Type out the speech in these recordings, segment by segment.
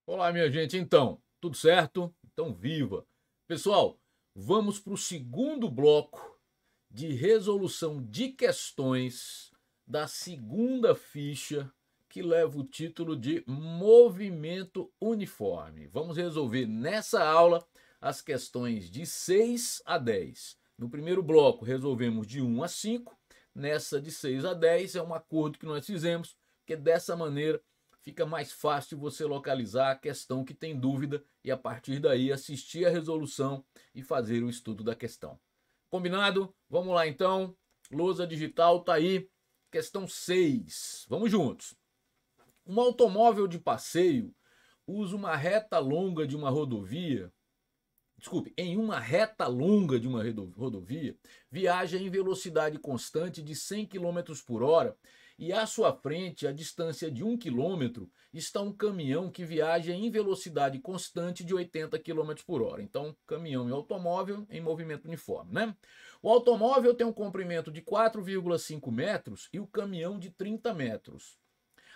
Olá, minha gente. Então, tudo certo? Então, viva! Pessoal, vamos para o segundo bloco de resolução de questões da segunda ficha que leva o título de movimento uniforme. Vamos resolver nessa aula as questões de 6 a 10. No primeiro bloco, resolvemos de 1 a 5. Nessa de 6 a 10 é um acordo que nós fizemos, porque dessa maneira fica mais fácil você localizar a questão que tem dúvida e a partir daí assistir a resolução e fazer o estudo da questão. Combinado? Vamos lá então. Lousa digital tá aí. Questão 6. Vamos juntos. Um automóvel de passeio usa uma reta longa de uma rodovia. Desculpe, em uma reta longa de uma rodovia, viaja em velocidade constante de 100 km por hora e à sua frente, a distância de 1 km, está um caminhão que viaja em velocidade constante de 80 km por hora. Então, caminhão e automóvel em movimento uniforme, né? O automóvel tem um comprimento de 4,5 metros e o caminhão de 30 metros.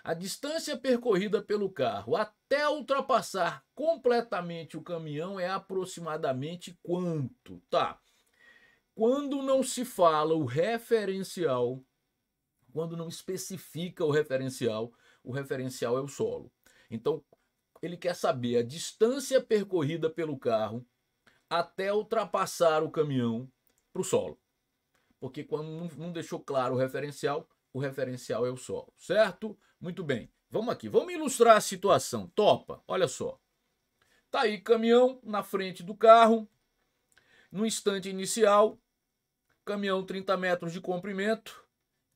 A distância percorrida pelo carro até ultrapassar completamente o caminhão é aproximadamente quanto? Tá. Quando não se fala o referencial, quando não especifica o referencial é o solo. Então, ele quer saber a distância percorrida pelo carro até ultrapassar o caminhão para o solo. Porque quando não deixou claro o referencial é o solo, certo? Muito bem. Vamos aqui, vamos ilustrar a situação. Topa, olha só. Tá aí caminhão na frente do carro. No instante inicial, caminhão 30 metros de comprimento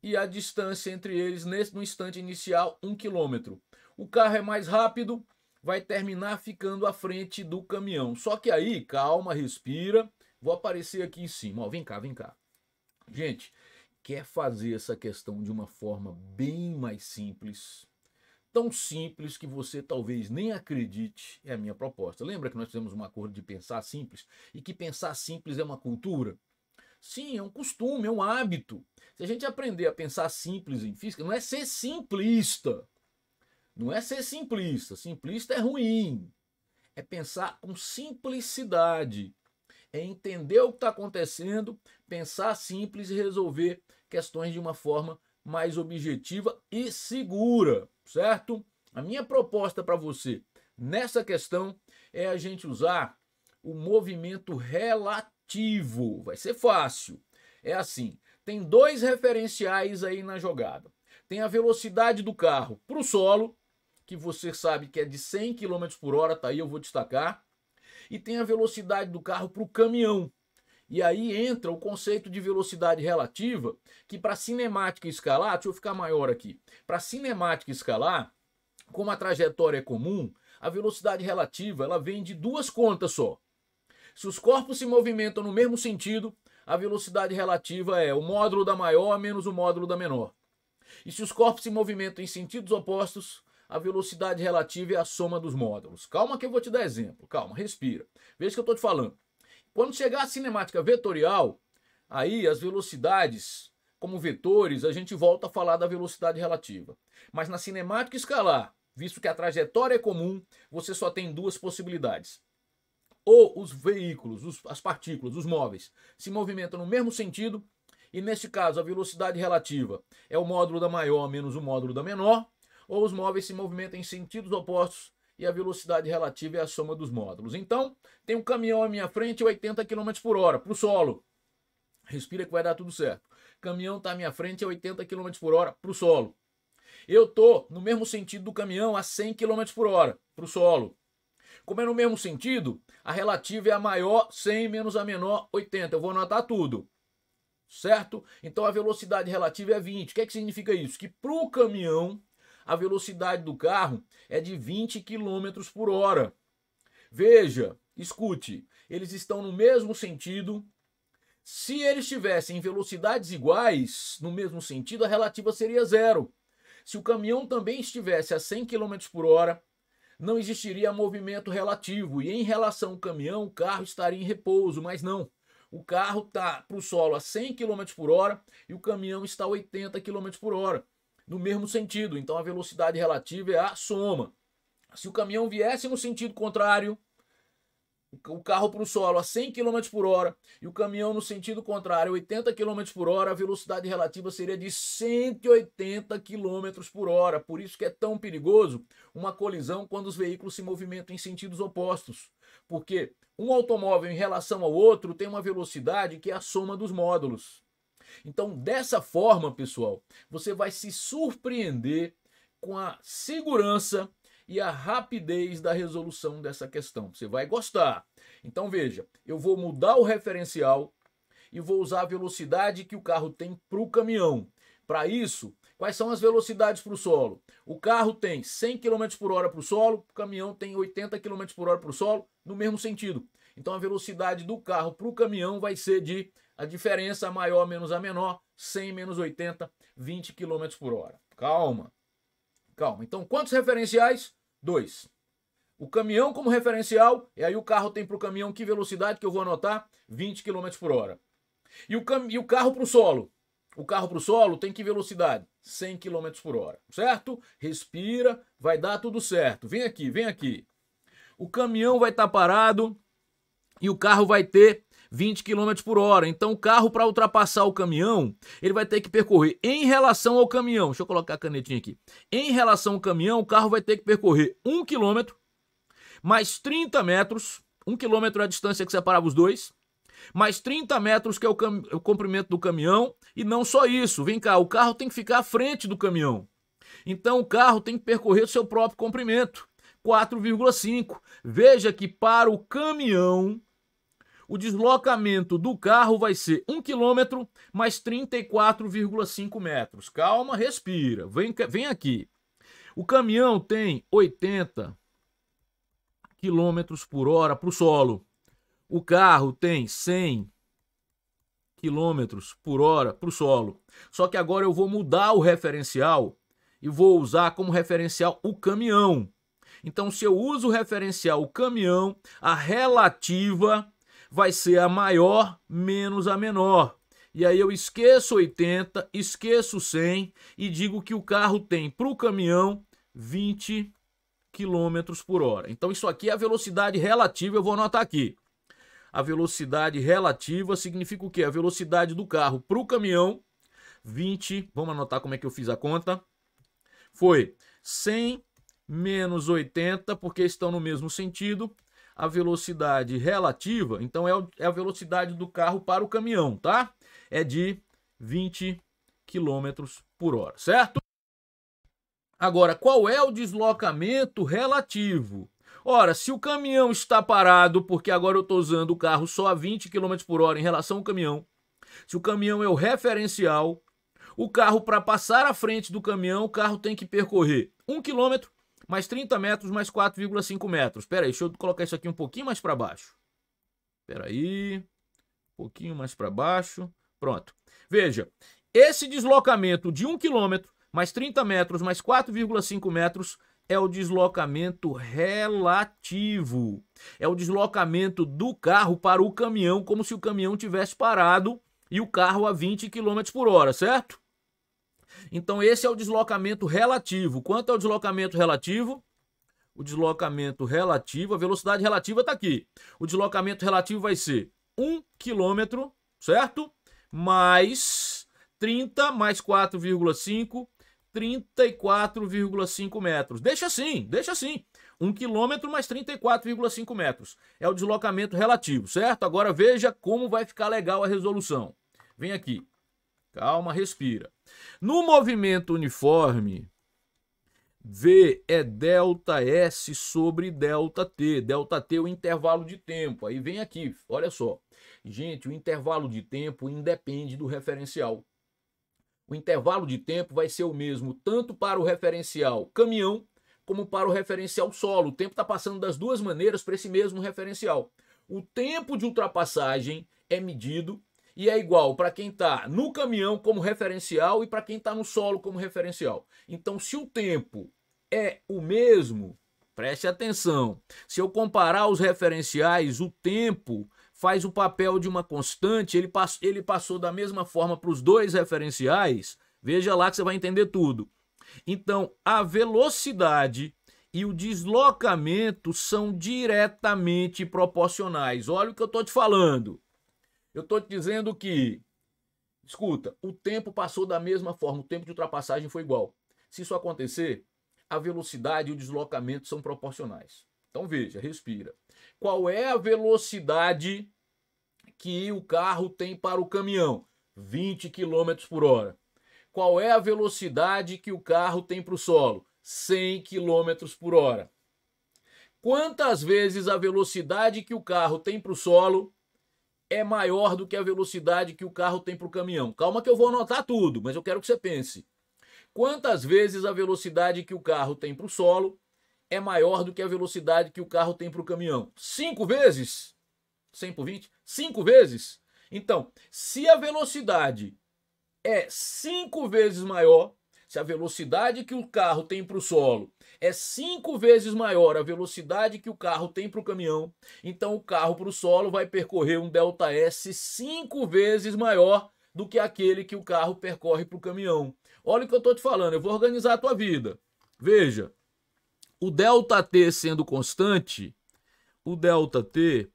e a distância entre eles no instante inicial 1 km. O carro é mais rápido, vai terminar ficando à frente do caminhão. Só que aí, calma, respira. Vou aparecer aqui em cima. Ó, vem cá, vem cá. Gente, quer fazer essa questão de uma forma bem mais simples, tão simples que você talvez nem acredite, é a minha proposta. Lembra que nós fizemos um acordo de pensar simples e que pensar simples é uma cultura? Sim, é um costume, é um hábito. Se a gente aprender a pensar simples em física, não é ser simplista. Não é ser simplista. Simplista é ruim. É pensar com simplicidade. É entender o que está acontecendo, pensar simples e resolver questões de uma forma mais objetiva e segura, certo? A minha proposta para você nessa questão é a gente usar o movimento relativo. Vai ser fácil. É assim, tem dois referenciais aí na jogada. Tem a velocidade do carro para o solo, que você sabe que é de 100 km por hora, tá aí, eu vou destacar. E tem a velocidade do carro para o caminhão. E aí entra o conceito de velocidade relativa, que para cinemática escalar, deixa eu ficar maior aqui, para cinemática escalar, como a trajetória é comum, a velocidade relativa ela vem de duas contas só. Se os corpos se movimentam no mesmo sentido, a velocidade relativa é o módulo da maior menos o módulo da menor. E se os corpos se movimentam em sentidos opostos, a velocidade relativa é a soma dos módulos. Calma que eu vou te dar exemplo. Calma, respira. Veja o que eu estou te falando. Quando chegar a cinemática vetorial, aí as velocidades, como vetores, a gente volta a falar da velocidade relativa. Mas na cinemática escalar, visto que a trajetória é comum, você só tem duas possibilidades. Ou os veículos, as partículas, os móveis, se movimentam no mesmo sentido, e neste caso a velocidade relativa é o módulo da maior menos o módulo da menor, ou os móveis se movimentam em sentidos opostos e a velocidade relativa é a soma dos módulos. Então, tem um caminhão à minha frente a 80 km por hora, para o solo. Respira que vai dar tudo certo. Caminhão está à minha frente a 80 km por hora, para o solo. Eu estou no mesmo sentido do caminhão a 100 km por hora, para o solo. Como é no mesmo sentido, a relativa é a maior 100 menos a menor 80. Eu vou anotar tudo. Certo? Então a velocidade relativa é 20. O que significa isso? Que para o caminhão, a velocidade do carro é de 20 km por hora. Veja, escute, eles estão no mesmo sentido. Se eles tivessem velocidades iguais, no mesmo sentido, a relativa seria zero. Se o caminhão também estivesse a 100 km por hora, não existiria movimento relativo. E em relação ao caminhão, o carro estaria em repouso, mas não. O carro está para o solo a 100 km por hora e o caminhão está a 80 km por hora, no mesmo sentido. Então a velocidade relativa é a soma. Se o caminhão viesse no sentido contrário, o carro para o solo a 100 km por hora e o caminhão no sentido contrário a 80 km por hora, a velocidade relativa seria de 180 km por hora. Por isso que é tão perigoso uma colisão quando os veículos se movimentam em sentidos opostos. Porque um automóvel em relação ao outro tem uma velocidade que é a soma dos módulos. Então, dessa forma, pessoal, você vai se surpreender com a segurança e a rapidez da resolução dessa questão. Você vai gostar. Então veja, eu vou mudar o referencial e vou usar a velocidade que o carro tem para o caminhão. Para isso, quais são as velocidades para o solo? O carro tem 100 km por hora para o solo, o caminhão tem 80 km por hora para o solo, no mesmo sentido. Então a velocidade do carro para o caminhão vai ser de a diferença maior menos a menor, 100 menos 80, 20 km por hora. Calma. Calma, então quantos referenciais? 2. O caminhão como referencial, e aí o carro tem para o caminhão que velocidade que eu vou anotar? 20 km por hora. E o carro para o solo? O carro para o solo tem que velocidade? 100 km por hora, certo? Respira, vai dar tudo certo. Vem aqui, vem aqui. O caminhão vai estar parado e o carro vai ter 20 km por hora. Então o carro, para ultrapassar o caminhão, ele vai ter que percorrer em relação ao caminhão. Deixa eu colocar a canetinha aqui. Em relação ao caminhão, o carro vai ter que percorrer 1 km mais 30 metros. 1 km é a distância que separava os dois. Mais 30 metros, que é o comprimento do caminhão. E não só isso. Vem cá, o carro tem que ficar à frente do caminhão. Então o carro tem que percorrer o seu próprio comprimento. 4,5. Veja que para o caminhão, o deslocamento do carro vai ser 1 km mais 34,5 metros. Calma, respira. Vem aqui. O caminhão tem 80 km por hora para o solo. O carro tem 100 km por hora para o solo. Só que agora eu vou mudar o referencial e vou usar como referencial o caminhão. Então, se eu uso o referencial o caminhão, a relativa vai ser a maior menos a menor. E aí eu esqueço 80, esqueço 100 e digo que o carro tem para o caminhão 20 km por hora. Então isso aqui é a velocidade relativa, eu vou anotar aqui. A velocidade relativa significa o quê? A velocidade do carro para o caminhão, 20, vamos anotar como é que eu fiz a conta. Foi 100 menos 80, porque estão no mesmo sentido. A velocidade relativa, então é a velocidade do carro para o caminhão, tá? É de 20 km por hora, certo? Agora, qual é o deslocamento relativo? Ora, se o caminhão está parado, porque agora eu estou usando o carro só a 20 km por hora em relação ao caminhão, se o caminhão é o referencial, o carro, para passar à frente do caminhão, o carro tem que percorrer 1 km mais 30 metros mais 4,5 metros. Espera aí, deixa eu colocar isso aqui um pouquinho mais para baixo. Espera aí, um pouquinho mais para baixo. Pronto. Veja, esse deslocamento de 1 km mais 30 metros mais 4,5 metros é o deslocamento relativo. É o deslocamento do carro para o caminhão, como se o caminhão tivesse parado e o carro a 20 km por hora, certo? Então esse é o deslocamento relativo. Quanto é o deslocamento relativo? O deslocamento relativo, a velocidade relativa está aqui. O deslocamento relativo vai ser 1 km, certo? Mais 30 mais 4,5, 34,5 metros. Deixa assim, deixa assim. 1 km mais 34,5 metros. É o deslocamento relativo, certo? Agora veja como vai ficar legal a resolução. Vem aqui. Calma, respira. No movimento uniforme, V é ΔS sobre ΔT. ΔT é o intervalo de tempo. Aí vem aqui, olha só. Gente, o intervalo de tempo independe do referencial. O intervalo de tempo vai ser o mesmo tanto para o referencial caminhão como para o referencial solo. O tempo está passando das duas maneiras para esse mesmo referencial. O tempo de ultrapassagem é medido e é igual para quem está no caminhão como referencial e para quem está no solo como referencial. Então, se o tempo é o mesmo, preste atenção. Se eu comparar os referenciais, o tempo faz o papel de uma constante, ele passou da mesma forma para os dois referenciais. Veja lá que você vai entender tudo. Então, a velocidade e o deslocamento são diretamente proporcionais. Olha o que eu estou te falando. Eu estou te dizendo que, escuta, o tempo passou da mesma forma, o tempo de ultrapassagem foi igual. Se isso acontecer, a velocidade e o deslocamento são proporcionais. Então veja, respira. Qual é a velocidade que o carro tem para o caminhão? 20 km por hora. Qual é a velocidade que o carro tem para o solo? 100 km por hora. Quantas vezes a velocidade que o carro tem para o solo é maior do que a velocidade que o carro tem para o caminhão? Calma que eu vou anotar tudo, mas eu quero que você pense. Quantas vezes a velocidade que o carro tem para o solo é maior do que a velocidade que o carro tem para o caminhão? 5 vezes? 100 por 20? 5 vezes? Então, se a velocidade é 5 vezes maior, se a velocidade que o carro tem para o solo é 5 vezes maior a velocidade que o carro tem para o caminhão, então o carro para o solo vai percorrer um ΔS 5 vezes maior do que aquele que o carro percorre para o caminhão. Olha o que eu estou te falando, eu vou organizar a tua vida. Veja, o ΔT sendo constante, o ΔT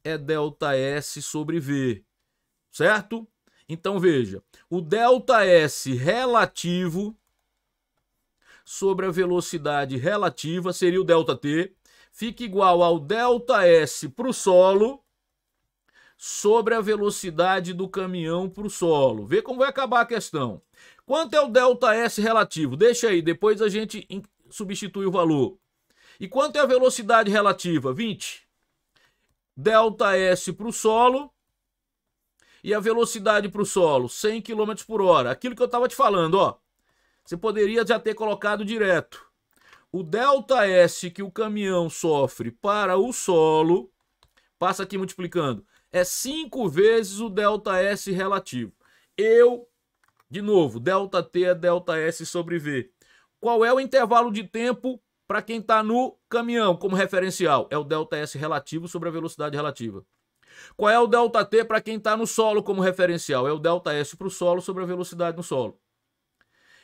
é ΔS sobre V, certo? Então veja, o ΔS relativo sobre a velocidade relativa seria o ΔT, fica igual ao ΔS para o solo sobre a velocidade do caminhão para o solo. Vê como vai acabar a questão. Quanto é o ΔS relativo? Deixa aí, depois a gente substitui o valor. E quanto é a velocidade relativa? 20. ΔS para o solo e a velocidade para o solo, 100 km por hora. Aquilo que eu estava te falando, ó. Você poderia já ter colocado direto. O ΔS que o caminhão sofre para o solo, passa aqui multiplicando, é 5 vezes o ΔS relativo. De novo, ΔT é ΔS sobre V. Qual é o intervalo de tempo para quem está no caminhão como referencial? É o ΔS relativo sobre a velocidade relativa. Qual é o ΔT para quem está no solo como referencial? É o ΔS para o solo sobre a velocidade no solo.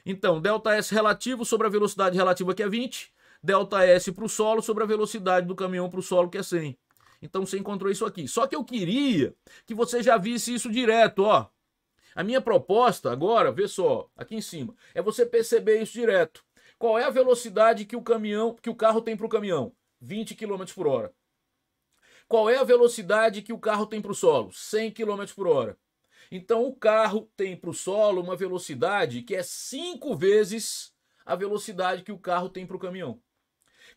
Então, ΔS relativo sobre a velocidade relativa, que é 20, ΔS para o solo sobre a velocidade do caminhão para o solo, que é 100. Então, você encontrou isso aqui. Só que eu queria que você já visse isso direto, ó. A minha proposta agora, vê só, aqui em cima, é você perceber isso direto. Qual é a velocidade que o carro tem para o caminhão? 20 km por hora. Qual é a velocidade que o carro tem para o solo? 100 km por hora. Então o carro tem para o solo uma velocidade que é 5 vezes a velocidade que o carro tem para o caminhão.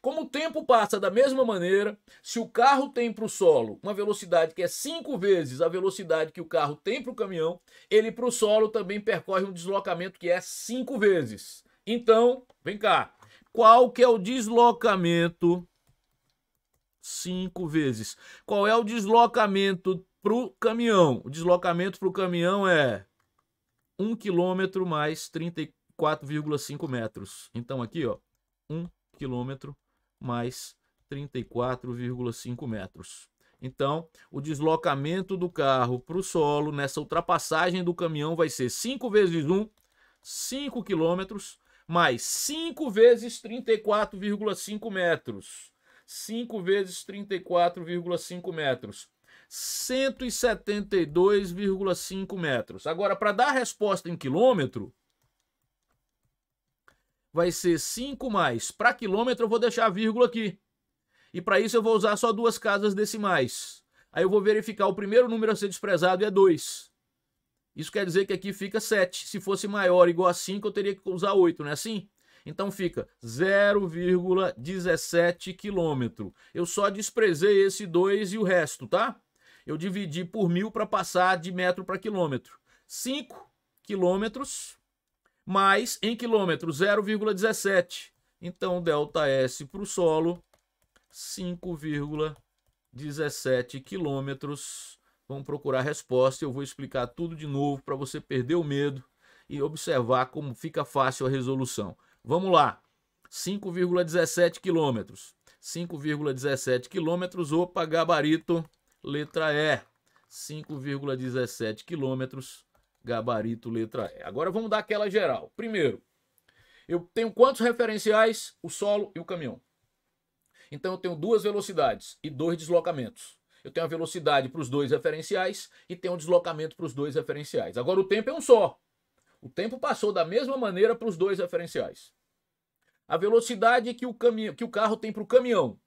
Como o tempo passa da mesma maneira, se o carro tem para o solo uma velocidade que é 5 vezes a velocidade que o carro tem para o caminhão, ele para o solo também percorre um deslocamento que é 5 vezes. Então, vem cá, qual que é o deslocamento? 5 vezes. Qual é o deslocamento para o caminhão? O deslocamento para o caminhão é 1 km mais 34,5 metros. Então aqui, ó, 1 km mais 34,5 metros. Então, o deslocamento do carro para o solo nessa ultrapassagem do caminhão vai ser 5 vezes 1, 5 km, mais 5 vezes 34,5 metros. 5 vezes 34,5 metros. 172,5 metros. Agora, para dar a resposta em quilômetro, vai ser 5 mais. Para quilômetro, eu vou deixar a vírgula aqui. E para isso, eu vou usar só 2 casas decimais. Aí eu vou verificar o primeiro número a ser desprezado é 2. Isso quer dizer que aqui fica 7. Se fosse maior ou igual a 5, eu teria que usar 8, não é assim? Então fica 0,17 quilômetro. Eu só desprezei esse 2 e o resto, tá? Eu dividi por 1000 para passar de metro para quilômetro. 5 quilômetros mais, em quilômetro, 0,17. Então, ΔS para o solo, 5,17 quilômetros. Vamos procurar a resposta e eu vou explicar tudo de novo para você perder o medo e observar como fica fácil a resolução. Vamos lá, 5,17 quilômetros. 5,17 quilômetros, opa, gabarito, letra E. 5,17 quilômetros, gabarito, letra E. Agora vamos dar aquela geral. Primeiro, eu tenho quantos referenciais? O solo e o caminhão. Então eu tenho duas velocidades e dois deslocamentos. Eu tenho a velocidade para os dois referenciais e tenho um deslocamento para os dois referenciais. Agora o tempo é um só. O tempo passou da mesma maneira para os dois referenciais. A velocidade que o carro tem para o caminhão,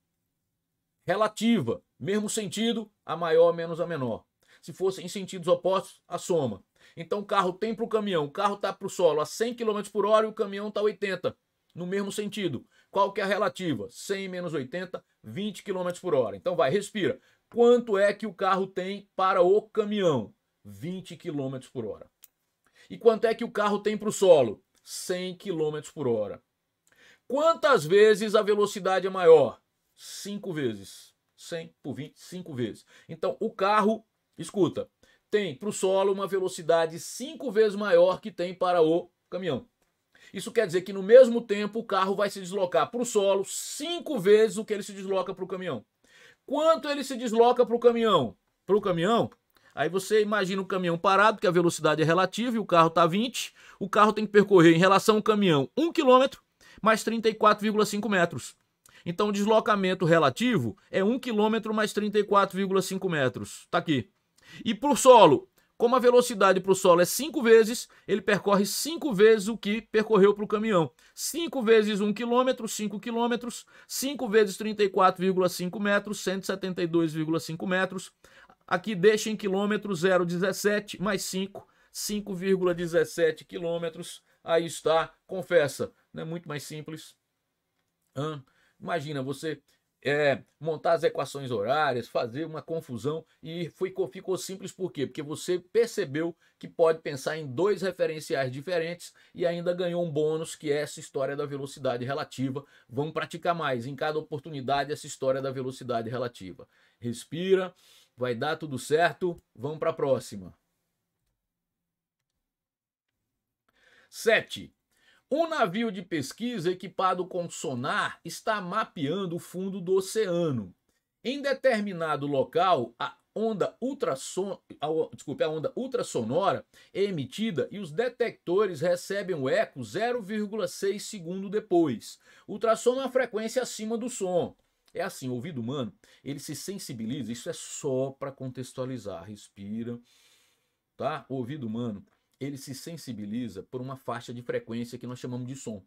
relativa, mesmo sentido, a maior menos a menor. Se fosse em sentidos opostos, a soma. Então o carro tem para o caminhão, o carro está para o solo a 100 km por hora e o caminhão está a 80, no mesmo sentido. Qual que é a relativa? 100 menos 80, 20 km por hora. Então vai, respira. Quanto é que o carro tem para o caminhão? 20 km por hora. E quanto é que o carro tem para o solo? 100 km por hora. Quantas vezes a velocidade é maior? 5 vezes. 100 por 20, 5 vezes. Então o carro, escuta, tem para o solo uma velocidade 5 vezes maior que tem para o caminhão. Isso quer dizer que no mesmo tempo o carro vai se deslocar para o solo 5 vezes o que ele se desloca para o caminhão. Quanto ele se desloca para o caminhão? Para o caminhão, aí você imagina o caminhão parado, que a velocidade é relativa e o carro está 20. O carro tem que percorrer em relação ao caminhão 1 km mais 34,5 metros. Então o deslocamento relativo é 1 km mais 34,5 metros. Está aqui. E para o solo, como a velocidade para o solo é 5 vezes, ele percorre 5 vezes o que percorreu para o caminhão. 5 vezes 1 km, 5 km. 5 vezes 34,5 metros, 172,5 metros. Aqui deixa em quilômetros 0,17 mais 5, 5,17 quilômetros. Aí está, confessa, não é muito mais simples. Imagina você montar as equações horárias, fazer uma confusão e ficou simples por quê? Porque você percebeu que pode pensar em dois referenciais diferentes e ainda ganhou um bônus que é essa história da velocidade relativa. Vamos praticar mais em cada oportunidade essa história da velocidade relativa. Respira, vai dar tudo certo, vamos para a próxima. 7. Um navio de pesquisa equipado com sonar está mapeando o fundo do oceano. Em determinado local, a onda ultrassonora é emitida e os detectores recebem o eco 0,6 segundo depois. Ultrassom é uma frequência acima do som. É assim, o ouvido humano, ele se sensibiliza, isso é só para contextualizar, respira, tá? O ouvido humano, ele se sensibiliza por uma faixa de frequência que nós chamamos de som,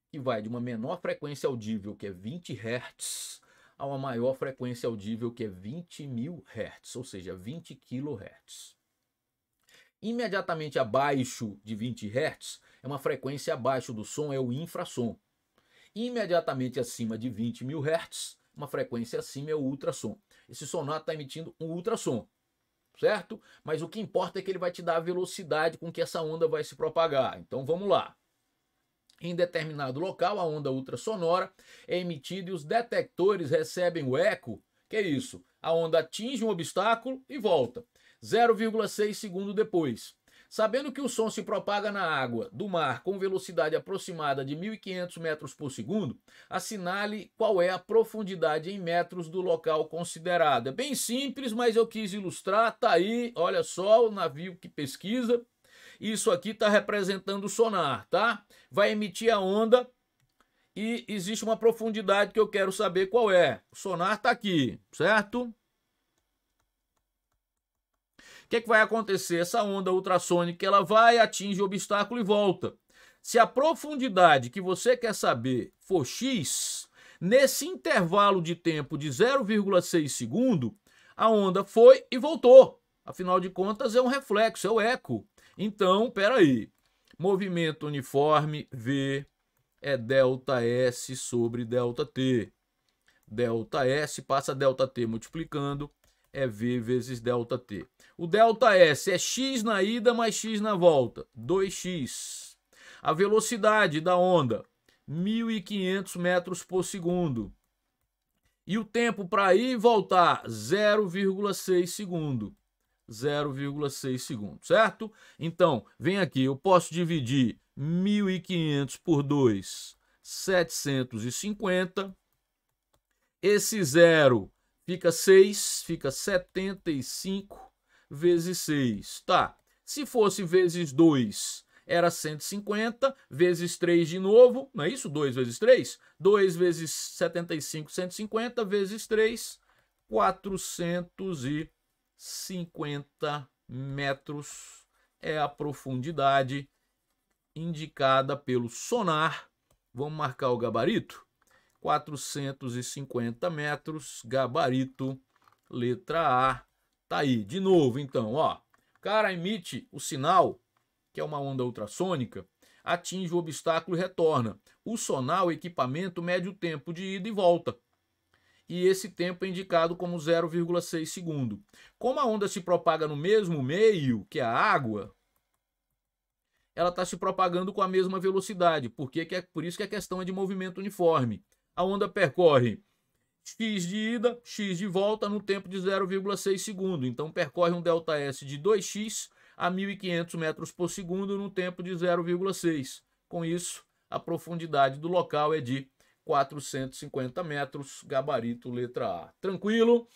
que vai de uma menor frequência audível, que é 20 Hz, a uma maior frequência audível, que é 20.000 Hz, ou seja, 20 kHz. Imediatamente abaixo de 20 Hz, é uma frequência abaixo do som, é o infrassom. Imediatamente acima de 20.000 Hz, uma frequência acima é o ultrassom. Esse sonar está emitindo um ultrassom, certo? Mas o que importa é que ele vai te dar a velocidade com que essa onda vai se propagar. Então vamos lá. Em determinado local, a onda ultrassonora é emitida e os detectores recebem o eco. Que é isso? A onda atinge um obstáculo e volta. 0,6 segundo depois. Sabendo que o som se propaga na água do mar com velocidade aproximada de 1.500 metros por segundo, assinale qual é a profundidade em metros do local considerado. É bem simples, mas eu quis ilustrar. Tá aí, olha só, o navio que pesquisa. Isso aqui está representando o sonar, tá? Vai emitir a onda e existe uma profundidade que eu quero saber qual é. O sonar está aqui, certo? O que vai acontecer? Essa onda ultrassônica ela vai, atinge o obstáculo e volta. Se a profundidade que você quer saber for x, nesse intervalo de tempo de 0,6 segundo, a onda foi e voltou. Afinal de contas, é um reflexo, é o eco. Então, peraí. Movimento uniforme V é ΔS sobre ΔT. ΔS passa ΔT multiplicando, é V vezes ΔT. O ΔS é x na ida mais x na volta, 2x. A velocidade da onda, 1.500 metros por segundo. E o tempo para ir e voltar, 0,6 segundo. 0,6 segundos, certo? Então, vem aqui, eu posso dividir 1.500 por 2, 750. Esse 0 fica 6, fica 75 vezes 6. Tá, se fosse vezes 2, era 150, vezes 3 de novo, não é isso? 2 vezes 3? 2 vezes 75, 150, vezes 3, 450 metros é a profundidade indicada pelo sonar. Vamos marcar o gabarito? 450 metros, gabarito, letra A. Tá aí, de novo, então, ó. O cara emite o sinal, que é uma onda ultrassônica, atinge o obstáculo e retorna. O sonar, o equipamento, mede o tempo de ida e volta. E esse tempo é indicado como 0,6 segundo. Como a onda se propaga no mesmo meio que a água, ela está se propagando com a mesma velocidade, porque por isso que a questão é de movimento uniforme. A onda percorre x de ida, x de volta no tempo de 0,6 segundo. Então percorre um ΔS de 2x a 1.500 metros por segundo no tempo de 0,6. Com isso, a profundidade do local é de 450 metros, gabarito letra A. Tranquilo?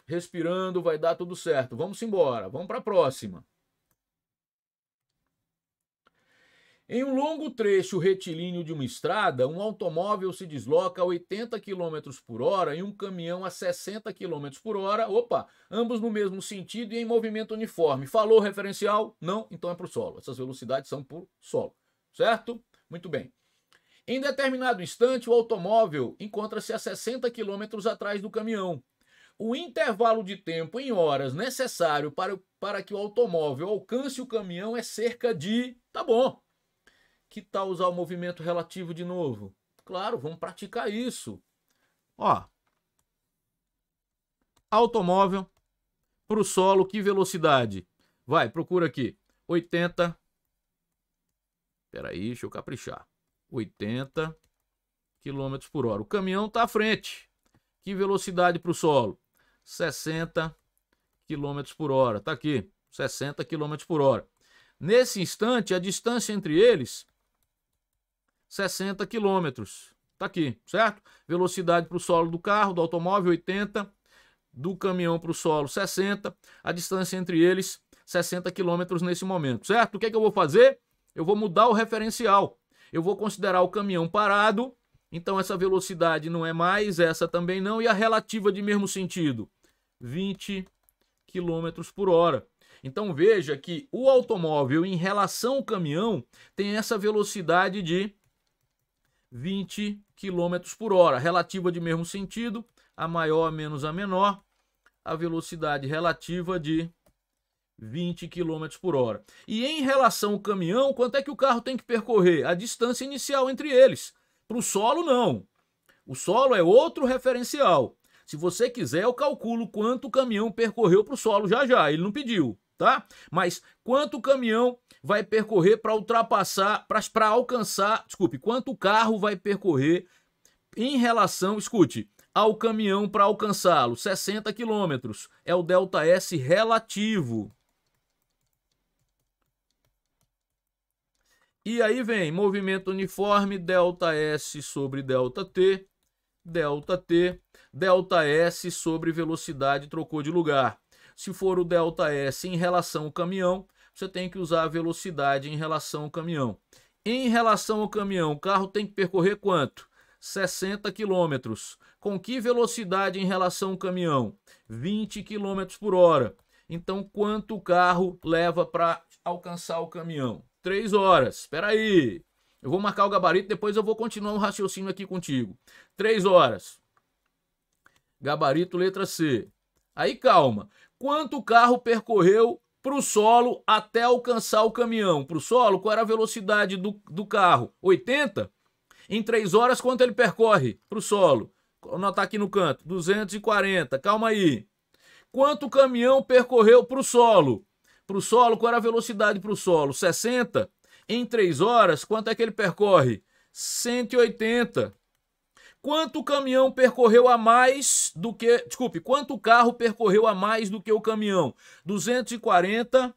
Respirando, vai dar tudo certo. Vamos embora, vamos para a próxima. Em um longo trecho retilíneo de uma estrada, um automóvel se desloca a 80 km por hora e um caminhão a 60 km por hora, ambos no mesmo sentido e em movimento uniforme. Falou referencial? Não? Então é para o solo. Essas velocidades são por solo, certo? Muito bem. Em determinado instante, o automóvel encontra-se a 60 km atrás do caminhão. O intervalo de tempo em horas necessário para que o automóvel alcance o caminhão é cerca de... Tá bom. Que tal usar o movimento relativo de novo? Claro, vamos praticar isso. Ó, automóvel para o solo, que velocidade? Vai, procura aqui. 80. Peraí, deixa eu caprichar. 80 km por hora. O caminhão está à frente. Que velocidade para o solo? 60 km por hora. Está aqui, 60 km por hora. Nesse instante, a distância entre eles... 60 km. Tá aqui, certo? Velocidade para o solo do carro, do automóvel, 80. Do caminhão para o solo, 60. A distância entre eles, 60 km nesse momento, certo? O que é que eu vou fazer? Eu vou mudar o referencial. Eu vou considerar o caminhão parado. Então essa velocidade não é mais, essa também não. E a relativa de mesmo sentido, 20 km por hora. Então veja que o automóvel em relação ao caminhão tem essa velocidade de 20 km por hora, relativa de mesmo sentido, a maior menos a menor, a velocidade relativa de 20 km por hora. E em relação ao caminhão, quanto é que o carro tem que percorrer? A distância inicial entre eles. Para o solo, não. O solo é outro referencial. Se você quiser, eu calculo quanto o caminhão percorreu para o solo já. Ele não pediu, tá? Mas quanto o caminhão vai percorrer para ultrapassar, para alcançar, quanto o carro vai percorrer em relação, ao caminhão para alcançá-lo? 60 km. É o ΔS relativo. E aí vem movimento uniforme, ΔS sobre ΔT, ΔS sobre velocidade trocou de lugar. Se for o ΔS em relação ao caminhão, você tem que usar a velocidade em relação ao caminhão. Em relação ao caminhão, o carro tem que percorrer quanto? 60 km. Com que velocidade em relação ao caminhão? 20 km por hora. Então, quanto o carro leva para alcançar o caminhão? 3 horas. Espera aí. Eu vou marcar o gabarito, depois eu vou continuar um raciocínio aqui contigo. 3 horas. Gabarito letra C. Aí calma. Quanto o carro percorreu para o solo até alcançar o caminhão? Para o solo, qual era a velocidade do carro? 80? Em 3 horas, quanto ele percorre para o solo? Vou anotar aqui no canto. 240. Calma aí. Quanto o caminhão percorreu para o solo? Para o solo, qual era a velocidade para o solo? 60. Em 3 horas, quanto é que ele percorre? 180. Quanto o caminhão percorreu a mais do que... quanto o carro percorreu a mais do que o caminhão? 240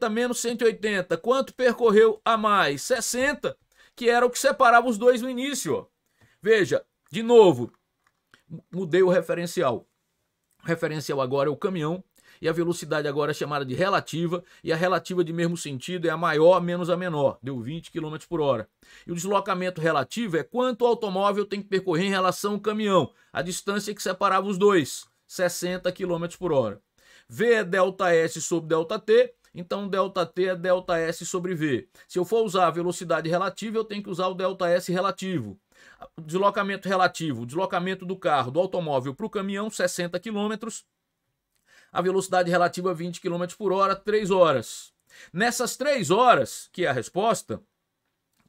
menos 180. Quanto percorreu a mais? 60, que era o que separava os dois no início. Ó. Veja, de novo, mudei o referencial. O referencial agora é o caminhão e a velocidade agora é chamada de relativa, e a relativa de mesmo sentido é a maior menos a menor, deu 20 km por hora. E o deslocamento relativo é quanto o automóvel tem que percorrer em relação ao caminhão, a distância que separava os dois, 60 km por hora. V é ΔS sobre ΔT, então ΔT é ΔS sobre V. Se eu for usar a velocidade relativa, eu tenho que usar o ΔS relativo. O deslocamento relativo, o deslocamento do carro, do automóvel para o caminhão, 60 km. A velocidade relativa, 20 km por hora, 3 horas. Nessas 3 horas, que é a resposta,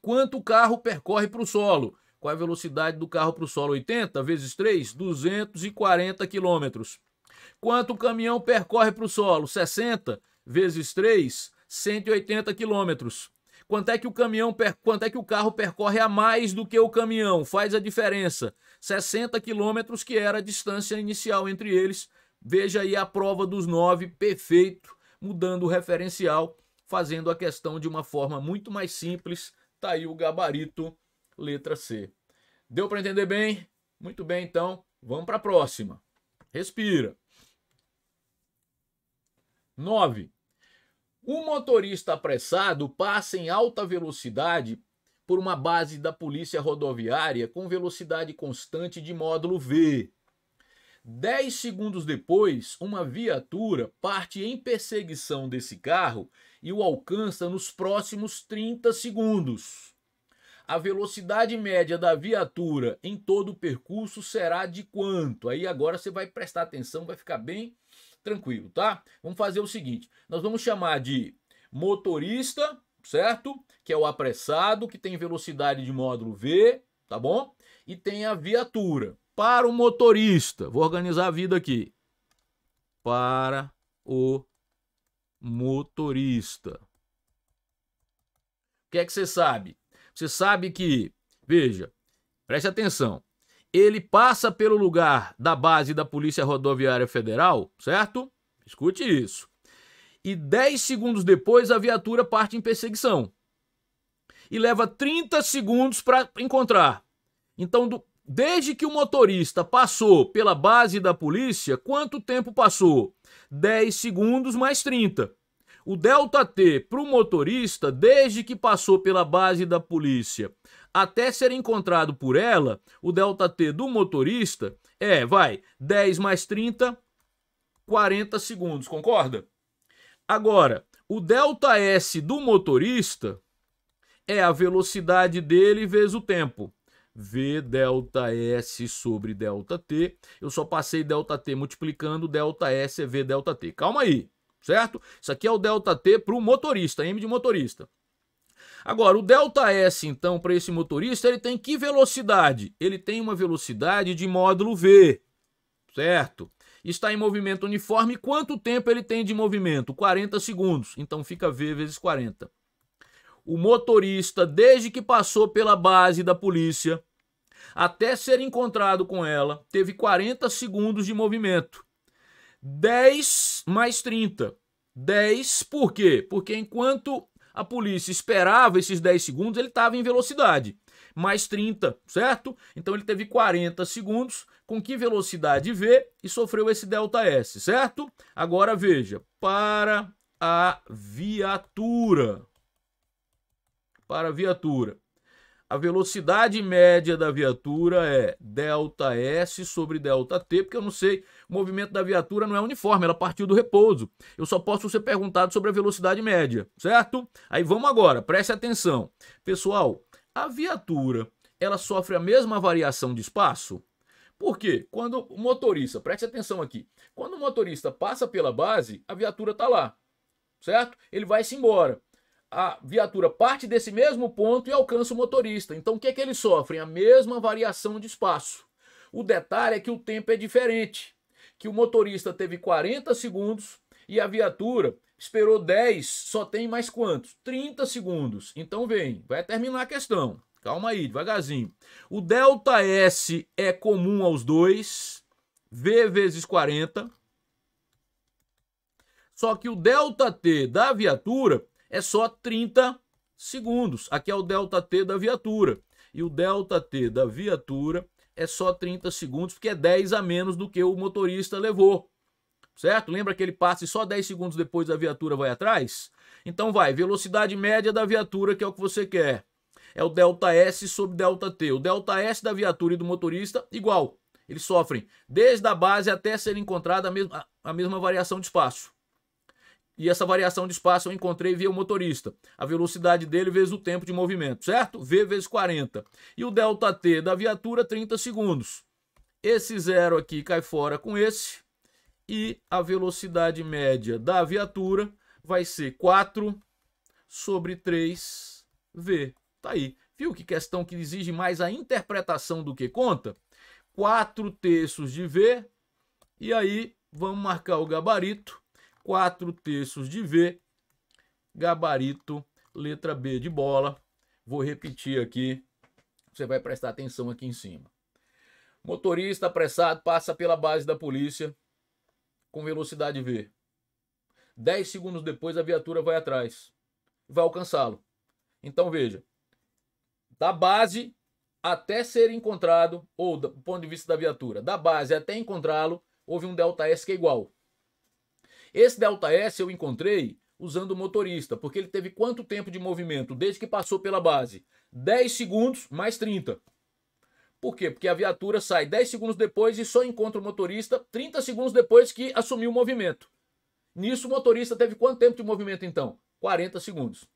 quanto o carro percorre para o solo? Qual é a velocidade do carro para o solo? 80 vezes 3, 240 km. Quanto o caminhão percorre para o solo? 60 vezes 3, 180 km. Quanto é que o carro percorre a mais do que o caminhão? Faz a diferença. 60 km, que era a distância inicial entre eles. Veja aí a prova dos 9, perfeito, mudando o referencial, fazendo a questão de uma forma muito mais simples. Tá aí o gabarito, letra C. Deu para entender bem? Muito bem, então, vamos para a próxima. Respira. 9. O motorista apressado passa em alta velocidade por uma base da polícia rodoviária com velocidade constante de módulo V. 10 segundos depois, uma viatura parte em perseguição desse carro e o alcança nos próximos 30 segundos. A velocidade média da viatura em todo o percurso será de quanto? Aí agora você vai prestar atenção, vai ficar bem tranquilo, tá? Vamos fazer o seguinte, nós vamos chamar de motorista, certo? Que é o apressado, que tem velocidade de módulo V, tá bom? E tem a viatura. Para o motorista, vou organizar a vida aqui. Para o motorista. O que é que você sabe? Você sabe que, veja, preste atenção, ele passa pelo lugar da base da Polícia Rodoviária Federal, certo? Escute isso. E 10 segundos depois a viatura parte em perseguição. E leva 30 segundos para encontrar. Então, desde que o motorista passou pela base da polícia, quanto tempo passou? 10 segundos mais 30. O ΔT para o motorista, desde que passou pela base da polícia até ser encontrado por ela, o ΔT do motorista é, 10 mais 30, 40 segundos, concorda? Agora, o ΔS do motorista é a velocidade dele vezes o tempo. V ΔS sobre ΔT. Eu só passei ΔT multiplicando, ΔS é V ΔT. Calma aí, certo? Isso aqui é o ΔT para o motorista, M de motorista. Agora, o ΔS, então, para esse motorista, ele tem que velocidade? Ele tem uma velocidade de módulo V, certo? Está em movimento uniforme. Quanto tempo ele tem de movimento? 40 segundos. Então, fica V vezes 40. O motorista, desde que passou pela base da polícia até ser encontrado com ela, teve 40 segundos de movimento. 10 mais 30. 10 por quê? Porque enquanto a polícia esperava esses 10 segundos, ele estava em velocidade. Mais 30, certo? Então ele teve 40 segundos. Com que velocidade V? E sofreu esse ΔS, certo? Agora veja, para a viatura. Para a viatura. A velocidade média da viatura é ΔS sobre ΔT, porque eu não sei, o movimento da viatura não é uniforme, ela partiu do repouso. Eu só posso ser perguntado sobre a velocidade média, certo? Aí vamos agora, preste atenção. Pessoal, a viatura, ela sofre a mesma variação de espaço? Por quê? Quando o motorista, preste atenção aqui, quando o motorista passa pela base, a viatura está lá, certo? Ele vai-se embora. A viatura parte desse mesmo ponto e alcança o motorista. Então, o que é que eles sofrem? A mesma variação de espaço. O detalhe é que o tempo é diferente. Que o motorista teve 40 segundos e a viatura esperou 10, só tem mais quantos? 30 segundos. Então, vem, vai terminar a questão. Calma aí, devagarzinho. O ΔS é comum aos dois, V vezes 40. Só que o ΔT da viatura é só 30 segundos. Aqui é o ΔT da viatura. E o ΔT da viatura é só 30 segundos, porque é 10 a menos do que o motorista levou. certo? Lembra que ele passa e só 10 segundos depois a viatura vai atrás? Então vai, velocidade média da viatura, que é o que você quer. É o ΔS sobre ΔT. O ΔS da viatura e do motorista, igual. Eles sofrem desde a base até ser encontrada a mesma variação de espaço. E essa variação de espaço eu encontrei via o motorista. A velocidade dele vezes o tempo de movimento, certo? V vezes 40. E o ΔT da viatura, 30 segundos. Esse zero aqui cai fora com esse. E a velocidade média da viatura vai ser 4 sobre 3V. Tá aí. Viu que questão que exige mais a interpretação do que conta? 4/3 de V. E aí, vamos marcar o gabarito. 4/3 de V. Gabarito, letra B de bola. Vou repetir aqui. Você vai prestar atenção aqui em cima. Motorista apressado passa pela base da polícia com velocidade V. 10 segundos depois a viatura vai atrás. Vai alcançá-lo. Então veja. Da base até ser encontrado, ou do ponto de vista da viatura, da base até encontrá-lo, houve um ΔS que é igual. Esse ΔS eu encontrei usando o motorista, porque ele teve quanto tempo de movimento desde que passou pela base? 10 segundos mais 30. Por quê? Porque a viatura sai 10 segundos depois e só encontra o motorista 30 segundos depois que assumiu o movimento. Nisso o motorista teve quanto tempo de movimento então? 40 segundos.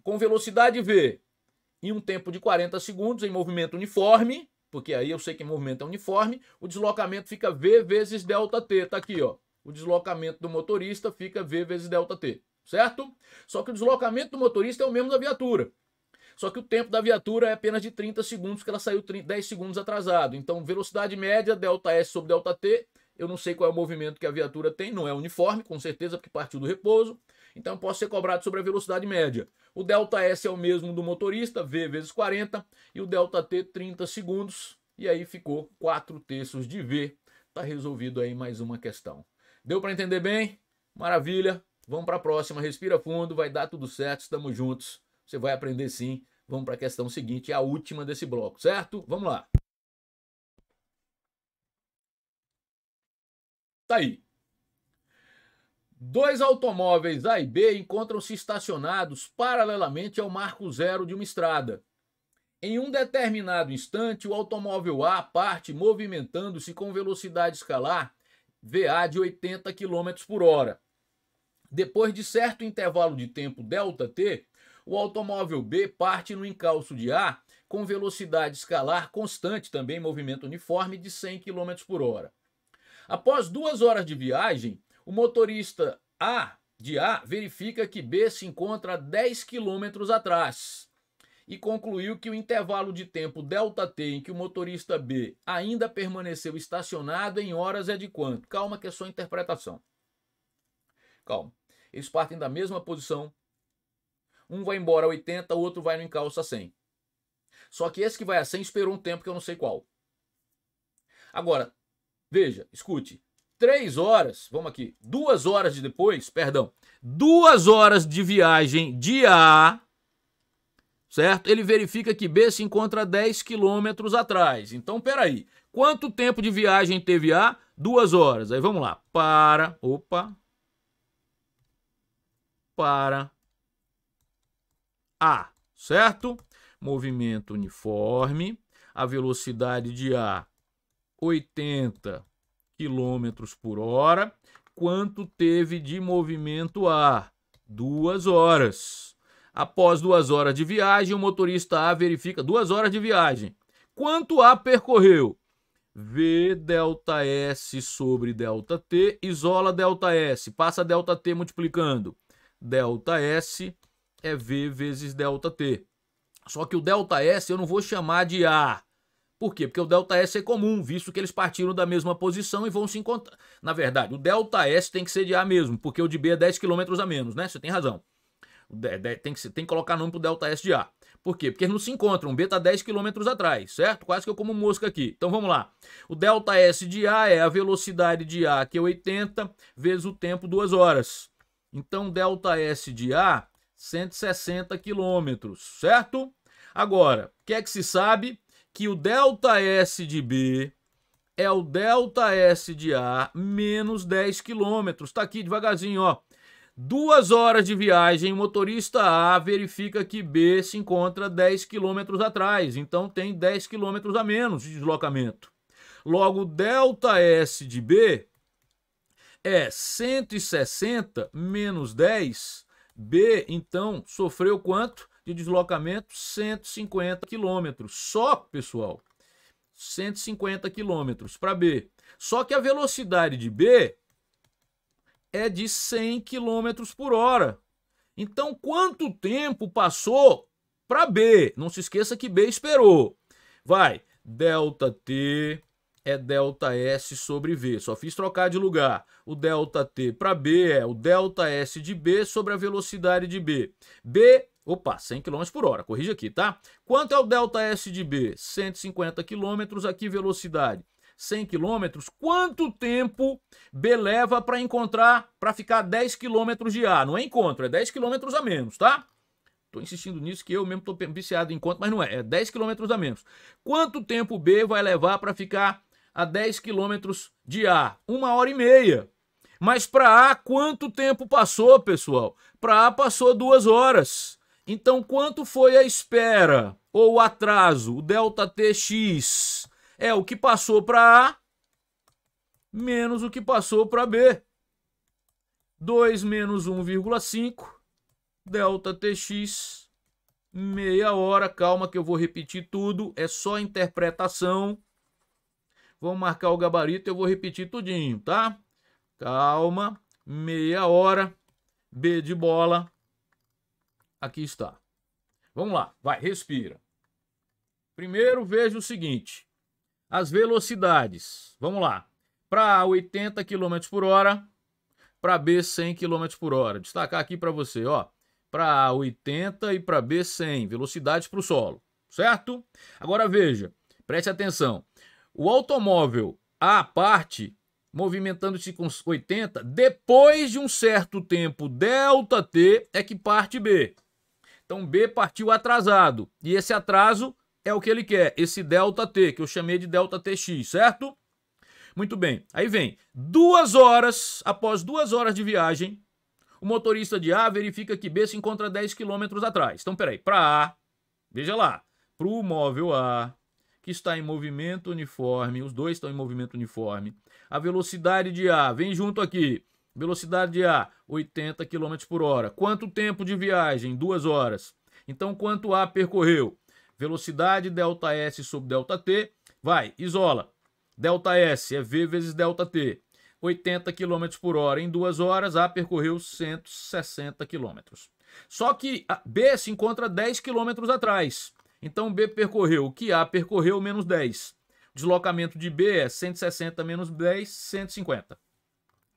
Com velocidade V e um tempo de 40 segundos em movimento uniforme, porque aí eu sei que movimento é uniforme, o deslocamento fica V vezes ΔT. Tá aqui, ó. O deslocamento do motorista fica V vezes ΔT, certo? Só que o deslocamento do motorista é o mesmo da viatura. Só que o tempo da viatura é apenas de 30 segundos, porque ela saiu 10 segundos atrasado. Então, velocidade média, ΔS sobre ΔT, eu não sei qual é o movimento que a viatura tem, não é uniforme, com certeza, porque partiu do repouso. Então, eu posso ser cobrado sobre a velocidade média. O ΔS é o mesmo do motorista, V vezes 40, e o ΔT 30 segundos, e aí ficou 4/3 de V. Tá resolvido aí mais uma questão. Deu para entender bem? Maravilha. Vamos para a próxima. Respira fundo, vai dar tudo certo, estamos juntos. Você vai aprender sim. Vamos para a questão seguinte, a última desse bloco, certo? Vamos lá. Tá aí. Dois automóveis A e B encontram-se estacionados paralelamente ao marco zero de uma estrada. Em um determinado instante, o automóvel A parte movimentando-se com velocidade escalar VA de 80 km por hora. Depois de certo intervalo de tempo ΔT, o automóvel B parte no encalço de A com velocidade escalar constante, também movimento uniforme, de 100 km por hora. Após 2 horas de viagem, o motorista de A verifica que B se encontra a 10 km atrás e concluiu que o intervalo de tempo ΔT em que o motorista B ainda permaneceu estacionado em horas é de quanto? Calma que é só interpretação. Calma. Eles partem da mesma posição. Um vai embora a 80, o outro vai no encalço a 100. Só que esse que vai a 100 esperou um tempo que eu não sei qual. Agora, veja, escute. 3 horas, vamos aqui, 2 horas depois, 2 horas de viagem de A, certo? Ele verifica que B se encontra a 10 km atrás. Então, peraí, quanto tempo de viagem teve A? 2 horas. Aí vamos lá, para A, certo? Movimento uniforme, a velocidade de A, 80 km por hora. Quanto teve de movimento A? 2 horas. Após 2 horas de viagem, o motorista A verifica 2 horas de viagem. Quanto A percorreu? V ΔS sobre ΔT, isola ΔS, passa ΔT multiplicando. ΔS é V vezes ΔT. Só que o ΔS eu não vou chamar de A. Por quê? Porque o ΔS é comum, visto que eles partiram da mesma posição e vão se encontrar. Na verdade, o ΔS tem que ser de A mesmo, porque o de B é 10 km a menos, né? Você tem razão. Tem que colocar nome pro ΔS de A. Por quê? Porque eles não se encontram. O B está 10 km atrás, certo? Quase que eu como mosca aqui. Então vamos lá. O ΔS de A é a velocidade de A, que é 80, vezes o tempo, 2 horas. Então ΔS de A, 160 km, certo? Agora, o que é que se sabe? Que o ΔS de B é o ΔS de A menos 10 quilômetros. Está aqui devagarzinho, ó. 2 horas de viagem, o motorista A verifica que B se encontra 10 quilômetros atrás, então tem 10 quilômetros a menos de deslocamento. Logo, ΔS de B é 160 menos 10. B, então, sofreu quanto de deslocamento? 150 quilômetros. Só, pessoal, 150 quilômetros para B. Só que a velocidade de B é de 100 km por hora. Então, quanto tempo passou para B? Não se esqueça que B esperou. Vai, ΔT é ΔS sobre V. Só fiz trocar de lugar. O ΔT para B é o ΔS de B sobre a velocidade de B. B, 100 km por hora. Corrija aqui, tá? Quanto é o ΔS de B? 150 km. Aqui, velocidade 100 km, quanto tempo B leva para encontrar, para ficar 10 km de A? Não é encontro, é 10 km a menos, tá? Tô insistindo nisso que eu mesmo tô viciado em conta, mas não é, é 10 km a menos. Quanto tempo B vai levar para ficar a 10 km de A? 1h30. Mas para A, quanto tempo passou, pessoal? Para A passou 2 horas. Então, quanto foi a espera ou o atraso, o ΔTx? É o que passou para A menos o que passou para B. 2 menos 1,5, ΔTx, meia hora. Calma que eu vou repetir tudo, é só interpretação. Vamos marcar o gabarito, eu vou repetir tudinho, tá? Calma, meia hora, B de bola. Aqui está. Vamos lá, vai, respira. Primeiro veja o seguinte. As velocidades, vamos lá, para A 80 km por hora, para B 100 km por hora. Destacar aqui para você, ó, para A 80 e para B 100, velocidades para o solo, certo? Agora veja, preste atenção, o automóvel A parte, movimentando-se com 80, depois de um certo tempo ΔT é que parte B. Então B partiu atrasado, e esse atraso é o que ele quer, esse ΔT, que eu chamei de ΔTx, certo? Muito bem, aí vem 2 horas, após 2 horas de viagem, o motorista de A verifica que B se encontra 10 km atrás. Então, peraí, para A, veja lá, para o móvel A, que está em movimento uniforme, os dois estão em movimento uniforme, a velocidade de A, vem junto aqui, velocidade de A, 80 km por hora. Quanto tempo de viagem? 2 horas. Então, quanto A percorreu? Velocidade ΔS sobre ΔT, vai, isola. ΔS é V vezes ΔT. 80 km por hora em 2 horas, A percorreu 160 km. Só que B se encontra 10 km atrás. Então B percorreu o que A percorreu menos 10. O deslocamento de B é 160 menos 10, 150.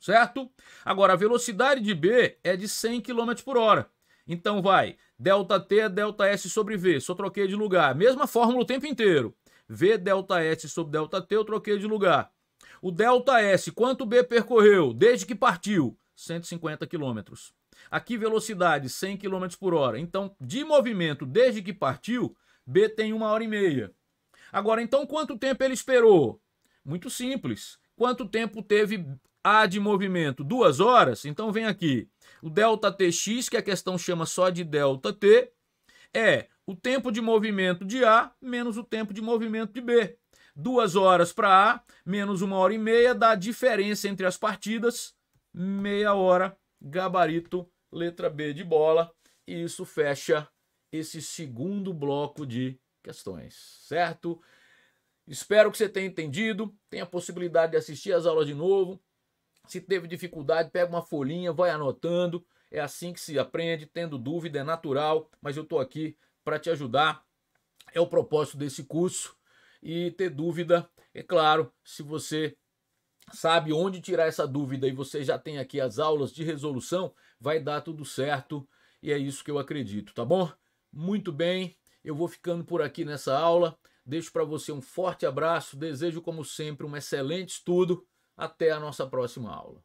Certo? Agora, a velocidade de B é de 100 km por hora. Então vai, ΔT é ΔS sobre V, só troquei de lugar. Mesma fórmula o tempo inteiro. V ΔS sobre ΔT, eu troquei de lugar. O ΔS, quanto B percorreu desde que partiu? 150 km. Aqui velocidade 100 km por hora. Então, de movimento desde que partiu, B tem 1h30. Agora, então, quanto tempo ele esperou? Muito simples. Quanto tempo teve A de movimento? 2 horas? Então, vem aqui. O ΔTx, que a questão chama só de ΔT, é o tempo de movimento de A menos o tempo de movimento de B. 2 horas para A, menos 1h30, dá a diferença entre as partidas, meia hora, gabarito, letra B de bola. E isso fecha esse segundo bloco de questões, certo? Espero que você tenha entendido, tenha a possibilidade de assistir as aulas de novo. Se teve dificuldade, pega uma folhinha, vai anotando. É assim que se aprende, tendo dúvida, é natural, mas eu estou aqui para te ajudar. É o propósito desse curso. E ter dúvida, é claro, se você sabe onde tirar essa dúvida e você já tem aqui as aulas de resolução, vai dar tudo certo e é isso que eu acredito, tá bom? Muito bem, eu vou ficando por aqui nessa aula. Deixo para você um forte abraço, desejo como sempre um excelente estudo. Até a nossa próxima aula.